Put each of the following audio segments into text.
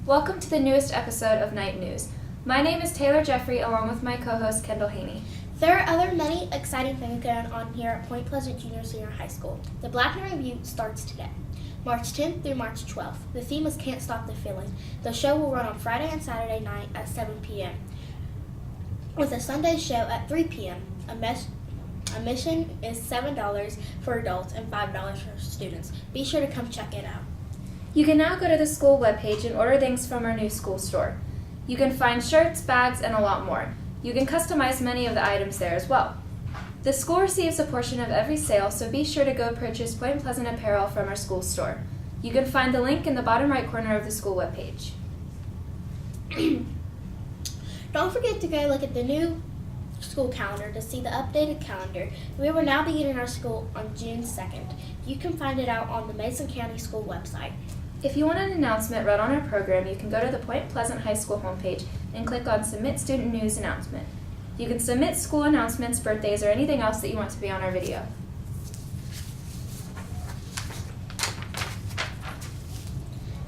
Welcome to the newest episode of Night News. My name is Taylor Jeffrey, along with my co-host Kendall Haney. There are many exciting things going on here at Point Pleasant Junior Senior High School. The Black Knight Review starts today, March 10th through March 12th. The theme is Can't Stop the Feeling. The show will run on Friday and Saturday night at 7 p.m. with a Sunday show at 3 p.m. Admission is $7 for adults and $5 for students. Be sure to come check it out. You can now go to the school webpage and order things from our new school store. You can find shirts, bags, and a lot more. You can customize many of the items there as well. The school receives a portion of every sale, so be sure to go purchase Point Pleasant apparel from our school store. You can find the link in the bottom right corner of the school webpage. Don't forget to go look at the new school calendar to see the updated calendar. We will now begin in our school on June 2nd. You can find it out on the Mason County School website. If you want an announcement read on our program, you can go to the Point Pleasant High School homepage and click on Submit Student News Announcement. You can submit school announcements, birthdays, or anything else that you want to be on our video.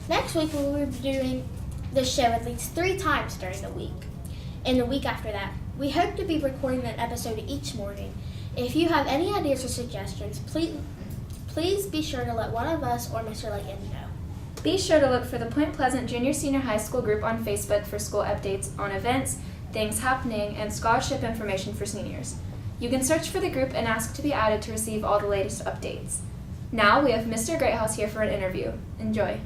Next week we will be doing the show at least 3 times during the week. And the week after that, we hope to be recording an episode each morning. If you have any ideas or suggestions, please be sure to let one of us or Mr. Layton know. Be sure to look for the Point Pleasant Junior Senior High School group on Facebook for school updates on events, things happening, and scholarship information for seniors. You can search for the group and ask to be added to receive all the latest updates. Now we have Mr. Greathouse here for an interview. Enjoy.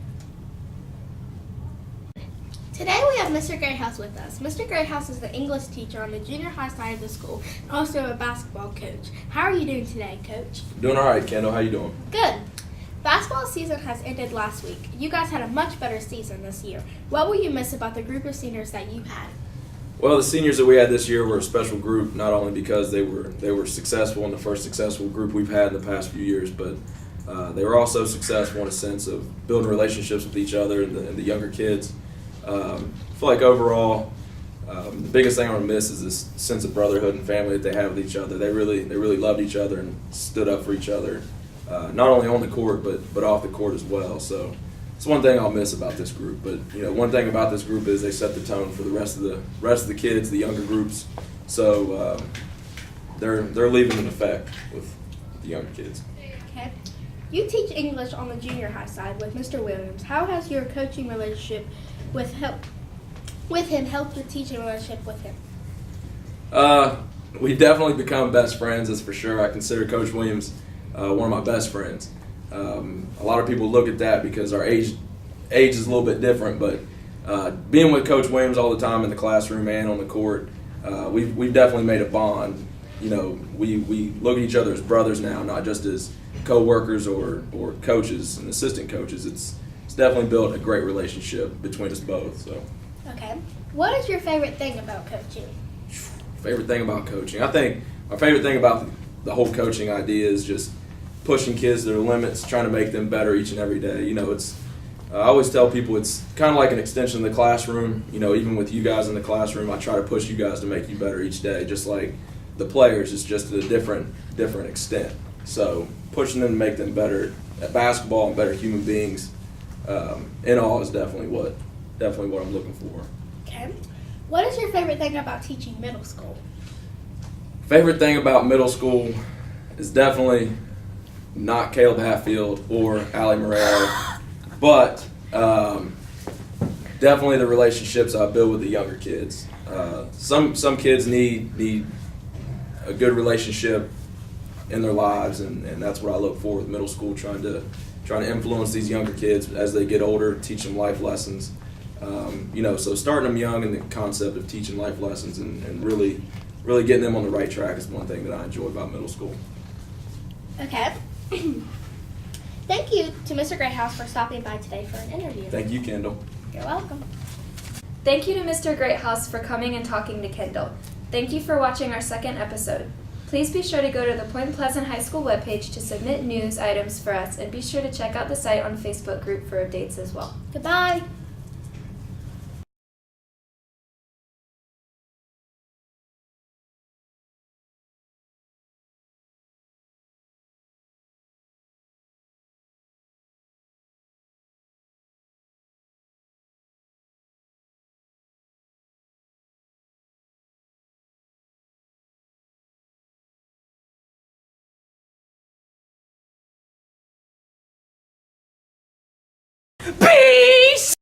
Today we have Mr. Greathouse with us. Mr. Greathouse is the English teacher on the junior high side of the school and also a basketball coach. How are you doing today, Coach? Doing all right, Kendall. How you doing? Good. Basketball season has ended last week. You guys had a much better season this year. What will you miss about the group of seniors that you had? Well, the seniors that we had this year were a special group, not only because they were successful in the first successful group we've had in the past few years, but they were also successful in a sense of building relationships with each other and the younger kids. I feel like overall, the biggest thing I'm gonna miss is this sense of brotherhood and family that they have with each other. They really loved each other and stood up for each other, not only on the court but off the court as well. So it's one thing I'll miss about this group. But one thing about this group is they set the tone for the rest of the kids, the younger groups. So they're leaving an effect with the younger kids. Okay. You teach English on the junior high side with Mr. Williams. How has your coaching relationship with him helped your teaching relationship with him? We definitely become best friends, that's for sure. I consider Coach Williams one of my best friends. A lot of people look at that because our age is a little bit different, but being with Coach Williams all the time in the classroom and on the court, we've definitely made a bond. We look at each other as brothers now, not just as co-workers or coaches and assistant coaches. It's definitely built a great relationship between us both. So. Okay. What is your favorite thing about coaching? Favorite thing about coaching? I think my favorite thing about the whole coaching idea is just pushing kids to their limits, trying to make them better each and every day. I always tell people it's kind of like an extension of the classroom. Even with you guys in the classroom, I try to push you guys to make you better each day, just like the players. It's just at a different extent. So pushing them to make them better at basketball and better human beings in all is definitely what I'm looking for. Okay. What is your favorite thing about teaching middle school? Favorite thing about middle school is definitely not Caleb Hatfield or Ali Morero, but definitely the relationships I build with the younger kids. Some kids need a good relationship in their lives, and that's what I look for with middle school, trying to influence these younger kids as they get older, teach them life lessons. So starting them young in the concept of teaching life lessons and really getting them on the right track is one thing that I enjoy about middle school. Okay. Thank you to Mr. Greathouse for stopping by today for an interview. Thank you, Kendall. You're welcome. Thank you to Mr. Greathouse for coming and talking to Kendall. Thank you for watching our second episode. Please be sure to go to the Point Pleasant High School webpage to submit news items for us, and be sure to check out the site on Facebook group for updates as well. Goodbye.